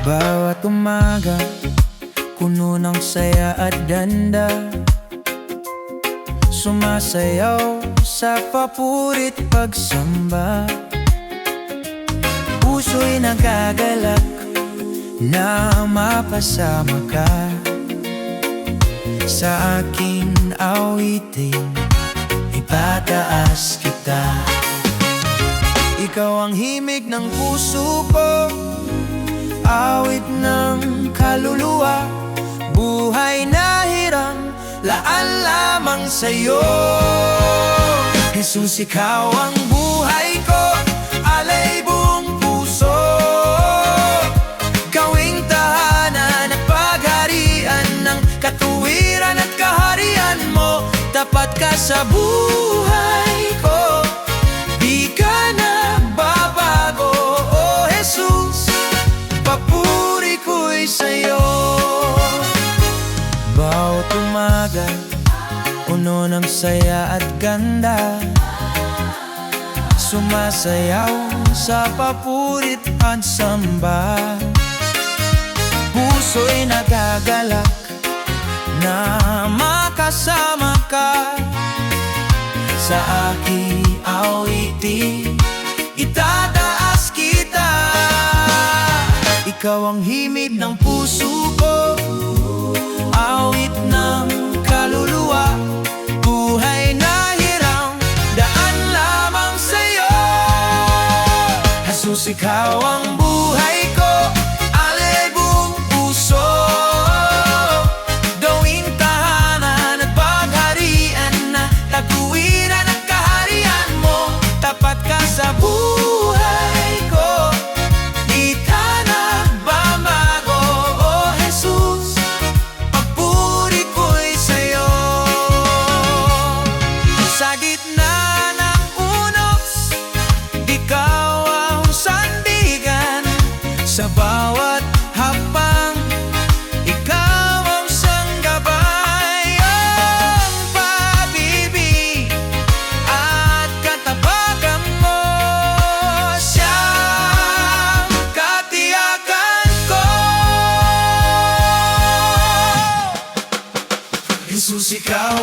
Bawat umaga, puno ng saya at ganda. Sumasayaw sa papurit pagsamba. Puso'y nagagalak na mapasama ka sa aking awitin, ipataas kita. Ikaw ang himig ng puso ko, awit ng kaluluwa, buhay na hirang laan lamang sa'yo. Jesus, ikaw ang buhay ko, alay buong puso. Gawing tahanan at pagharian ng katuwiran at kaharian mo. Tapat ka sa buhay ko, di ka nagbabago. Oh Jesus, papuri ko'y sa'yo. Bawat umaga, puno ng saya at ganda. Sumasayaw sa papurit at samba. Puso'y nagagalak na makasama ka sa aking awitin, itataas kita. Ikaw ang himig ng puso ko, awit ng kaluluwa, buhay na hirang daan lamang sa'yo. Jesus, ikaw ang buhay ko, alay buong puso. Gawing tahanan at pagharian na tagtuwiran at kaharian mo. Tapat ka sa buhay ko, di ka nagbabago. Oh Jesus, papuri ko'y sa'yo. Sa gitna ng unos, ikaw ang sandigan. Sa bawat hakbang, ikaw ang sanggabay. Ang pag-ibig at katapakan mo, siyang katiyakan ko. Jesus, ikaw